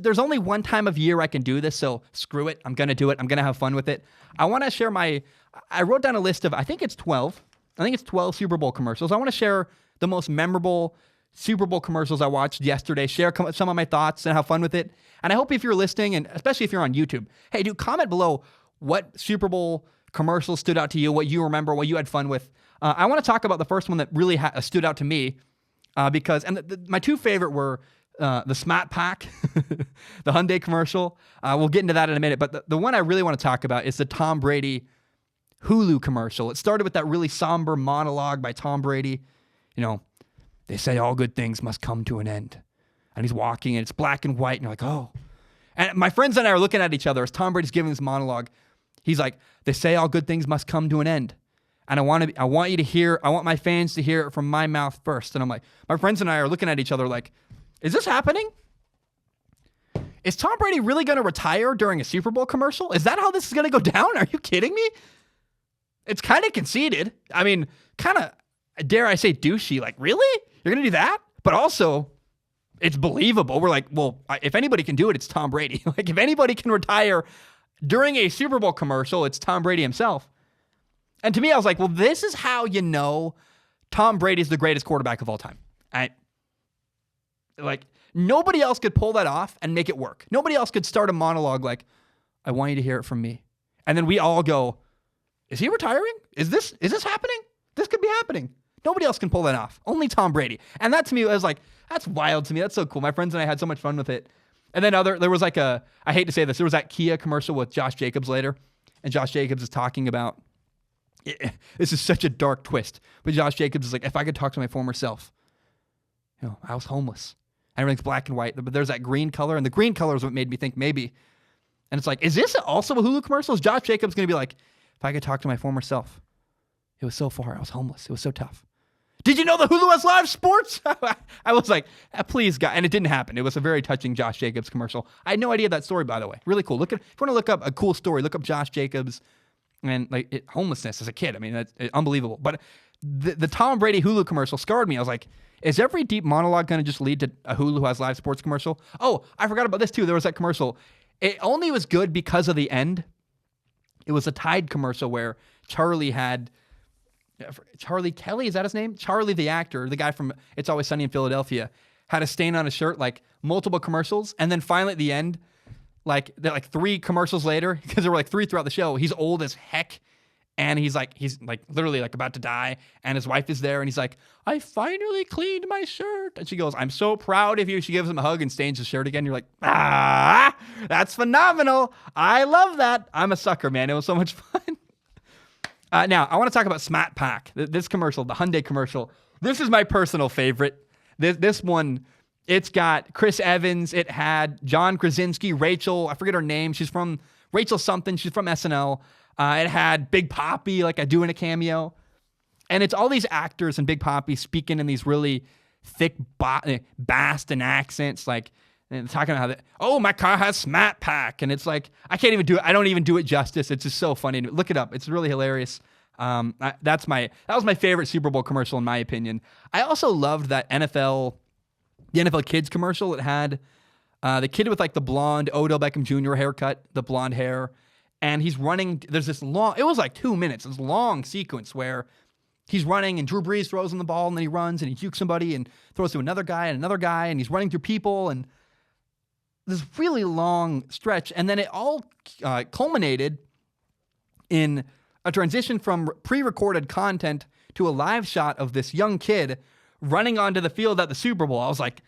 there's only one time of year I can do this, so screw it. I'm going to do it. I'm going to have fun with it. I want to share I wrote down a list of, I think it's 12 Super Bowl commercials. I want to share the most memorable Super Bowl commercials I watched yesterday, share some of my thoughts and have fun with it. And I hope if you're listening, and especially if you're on YouTube, hey, comment below what Super Bowl commercials stood out to you, what you remember, what you had fun with. I want to talk about the first one that really stood out to me because my two favorite were the Smat Pack, the Hyundai commercial. We'll get into that in a minute. But the one I really want to talk about is the Tom Brady Hulu commercial. It started with that really somber monologue by Tom Brady. They say all good things must come to an end. And he's walking, and it's black and white, and you're like, oh. And my friends and I are looking at each other as Tom Brady's giving this monologue. He's like, they say all good things must come to an end. And I want my fans to hear it from my mouth first. And I'm like, my friends and I are looking at each other like, is this happening? Is Tom Brady really going to retire during a Super Bowl commercial? Is that how this is going to go down? Are you kidding me? It's kind of conceited. I mean, kind of, dare I say, douchey. Like, really? You're going to do that? But also, it's believable. We're like, well, if anybody can do it, it's Tom Brady. Like, if anybody can retire during a Super Bowl commercial, it's Tom Brady himself. And to me, I was like, well, this is how you know Tom Brady is the greatest quarterback of all time. Nobody else could pull that off and make it work. Nobody else could start a monologue like, I want you to hear it from me. And then we all go, is he retiring? Is this happening? This could be happening. Nobody else can pull that off. Only Tom Brady. And that to me, I was like, that's wild to me. That's so cool. My friends and I had so much fun with it. And then there was like I hate to say this, there was that Kia commercial with Josh Jacobs later. And Josh Jacobs is talking about, this is such a dark twist. But Josh Jacobs is like, if I could talk to my former self, I was homeless. And everything's black and white. But there's that green color. And the green color is what made me think maybe. And it's like, is this also a Hulu commercial? Is Josh Jacobs going to be like, if I could talk to my former self, it was so far. I was homeless. It was so tough. Did you know the Hulu has live sports? I was like, please, God. And it didn't happen. It was a very touching Josh Jacobs commercial. I had no idea that story, by the way. Really cool. If you want to look up a cool story, look up Josh Jacobs and homelessness as a kid. I mean, that's unbelievable. But the Tom Brady Hulu commercial scarred me. I was like, is every deep monologue going to just lead to a Hulu has live sports commercial? Oh, I forgot about this too. There was that commercial. It only was good because of the end. It was a Tide commercial where Charlie Kelly, is that his name? Charlie, the actor, the guy from It's Always Sunny in Philadelphia, had a stain on his shirt, like multiple commercials. And then finally at the end, like 3 commercials later, because there were like 3 throughout the show, he's old as heck. And he's literally like about to die. And his wife is there. And he's like, I finally cleaned my shirt. And she goes, I'm so proud of you. She gives him a hug and stains his shirt again. You're like, that's phenomenal. I love that. I'm a sucker, man. It was so much fun. Now, I want to talk about Smat Pack. This commercial, the Hyundai commercial. This is my personal favorite. This one, it's got Chris Evans. It had John Krasinski, Rachel. I forget her name. She's from Rachel something. She's from SNL. It had Big Papi, doing a cameo. And it's all these actors and Big Papi speaking in these really thick Boston accents, and talking about how my car has Smat Pack. And it's like, I can't even do it. I don't even do it justice. It's just so funny. Look it up. It's really hilarious. That was my favorite Super Bowl commercial, in my opinion. I also loved that the NFL Kids commercial. It had the kid with the blonde Odell Beckham Jr. haircut, the blonde hair. And he's running. There's this long, it was like 2 minutes, this long sequence where he's running and Drew Brees throws him the ball and then he runs and he jukes somebody and throws to another guy and he's running through people and this really long stretch. And then it all culminated in a transition from pre-recorded content to a live shot of this young kid running onto the field at the Super Bowl. I was like,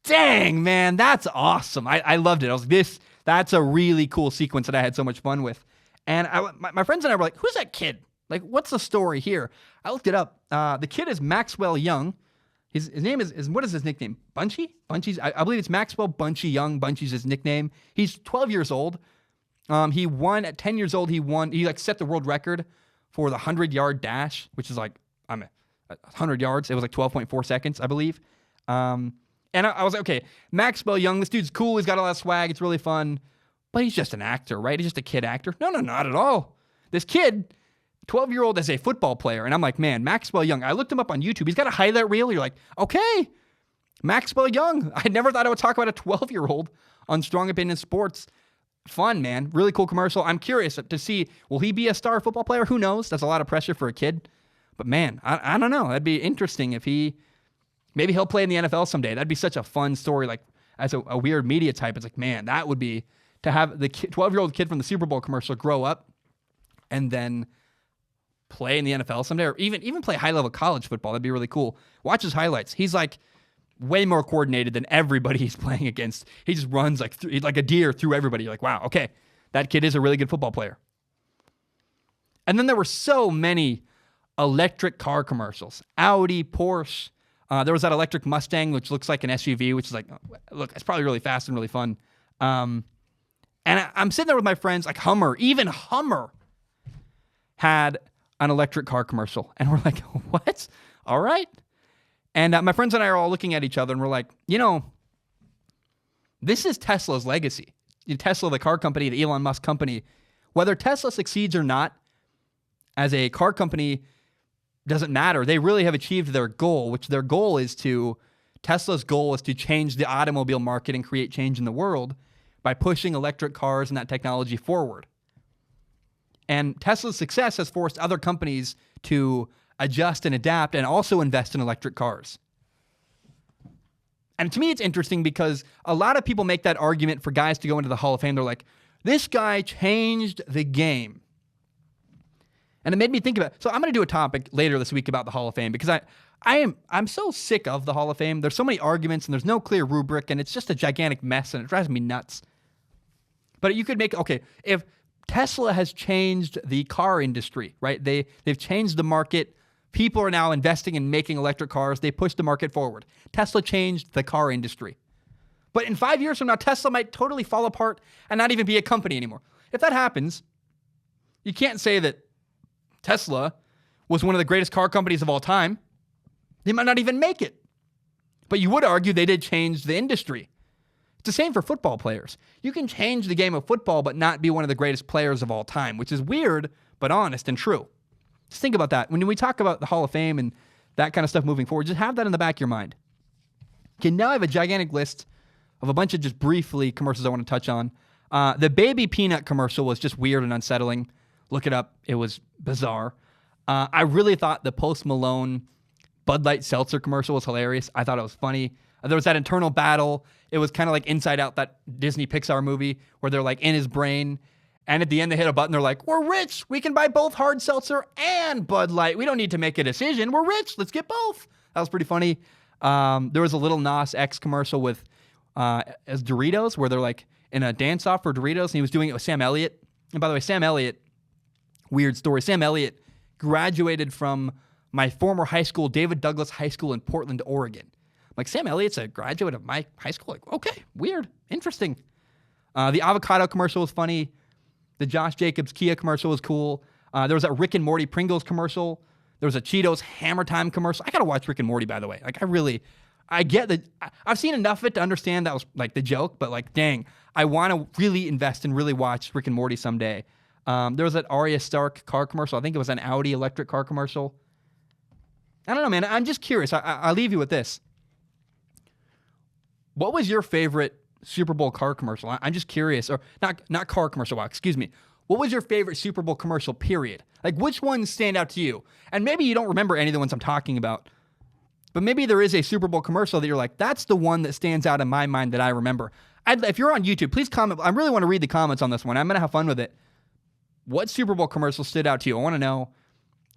dang, man, that's awesome. I loved it. I was like, that's a really cool sequence that I had so much fun with. And my friends and I were like, who's that kid? What's the story here? I looked it up. The kid is Maxwell Young. His name is what is his nickname? Bunchy? I believe it's Maxwell Bunchy Young. Bunchy's his nickname. He's 12 years old. He won at 10 years old. He set the world record for the 100-yard dash, which is 100 yards. It was 12.4 seconds, I believe. And I was like, okay, Maxwell Young, this dude's cool. He's got a lot of swag. It's really fun. But he's just an actor, right? He's just a kid actor. No, not at all. This kid, 12-year-old, is a football player. And I'm like, man, Maxwell Young. I looked him up on YouTube. He's got a highlight reel. You're like, okay, Maxwell Young. I never thought I would talk about a 12-year-old on Strong Opinion Sports. Fun, man. Really cool commercial. I'm curious to see, will he be a star football player? Who knows? That's a lot of pressure for a kid. But man, I don't know. That'd be interesting if maybe he'll play in the NFL someday. That'd be such a fun story, like as a weird media type. It's like, man, that would be to have the 12-year-old kid from the Super Bowl commercial grow up and then play in the NFL someday, or even play high-level college football. That'd be really cool. Watch his highlights. He's like way more coordinated than everybody he's playing against. He just runs like a deer through everybody. You're like, wow, okay, that kid is a really good football player. And then there were so many electric car commercials. Audi, Porsche. There was that electric Mustang, which looks like an SUV, which is like, look, it's probably really fast and really fun. And I'm sitting there with my friends, like Hummer, even Hummer had an electric car commercial. And we're like, what? All right. And my friends and I are all looking at each other and we're like, this is Tesla's legacy. Tesla, the car company, the Elon Musk company, whether Tesla succeeds or not as a car company doesn't matter. They really have achieved their goal, which Tesla's goal is to change the automobile market and create change in the world by pushing electric cars and that technology forward. And Tesla's success has forced other companies to adjust and adapt and also invest in electric cars. And to me, it's interesting because a lot of people make that argument for guys to go into the Hall of Fame. They're like, this guy changed the game. And it made me think about it. So I'm going to do a topic later this week about the Hall of Fame because I'm so sick of the Hall of Fame. There's so many arguments and there's no clear rubric and it's just a gigantic mess and it drives me nuts. But you could make, if Tesla has changed the car industry, right? They've changed the market. People are now investing in making electric cars. They push the market forward. Tesla changed the car industry. But in 5 years from now, Tesla might totally fall apart and not even be a company anymore. If that happens, you can't say that Tesla was one of the greatest car companies of all time. They might not even make it. But you would argue they did change the industry. It's the same for football players. You can change the game of football but not be one of the greatest players of all time, which is weird but honest and true. Just think about that. When we talk about the Hall of Fame and that kind of stuff moving forward, just have that in the back of your mind. Okay, now I have a gigantic list of a bunch of just briefly commercials I want to touch on. The Baby Peanut commercial was just weird and unsettling. Look it up. It was bizarre. I really thought the Post Malone Bud Light Seltzer commercial was hilarious. I thought it was funny. There was that internal battle. It was kind of like Inside Out, that Disney Pixar movie where they're like in his brain. And at the end, they hit a button. They're like, we're rich. We can buy both hard seltzer and Bud Light. We don't need to make a decision. We're rich. Let's get both. That was pretty funny. There was a Lil Nas X commercial with as Doritos where they're like in a dance-off for Doritos. And he was doing it with Sam Elliott. And by the way, Sam Elliott, weird story. Sam Elliott graduated from my former high school, David Douglas High School in Portland, Oregon. Like, Sam Elliott's a graduate of my high school? Like, okay, weird, interesting. The avocado commercial was funny. The Josh Jacobs Kia commercial was cool. There was a Rick and Morty Pringles commercial. There was a Cheetos Hammer Time commercial. I got to watch Rick and Morty, by the way. Like, I get that. I've seen enough of it to understand that was, like, the joke, but, like, dang, I want to really invest and really watch Rick and Morty someday. There was that Arya Stark car commercial. I think it was an Audi electric car commercial. I don't know, man. I'm just curious. I'll leave you with this. What was your favorite Super Bowl car commercial? I'm just curious. Or not car commercial. Wow, excuse me. What was your favorite Super Bowl commercial, period? Like, which ones stand out to you? And maybe you don't remember any of the ones I'm talking about. But maybe there is a Super Bowl commercial that you're like, that's the one that stands out in my mind that I remember. If you're on YouTube, please comment. I really want to read the comments on this one. I'm going to have fun with it. What Super Bowl commercial stood out to you? I want to know.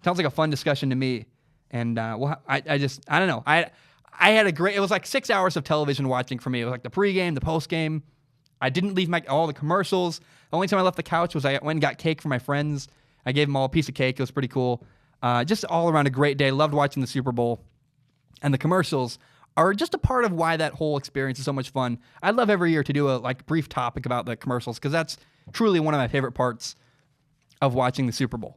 Sounds like a fun discussion to me. And I don't know. I had it was like 6 hours of television watching for me. It was like the pregame, the postgame. I didn't leave all the commercials. The only time I left the couch was I went and got cake for my friends. I gave them all a piece of cake. It was pretty cool. Just all around a great day. Loved watching the Super Bowl. And the commercials are just a part of why that whole experience is so much fun. I'd love every year to do a brief topic about the commercials because that's truly one of my favorite parts of watching the Super Bowl.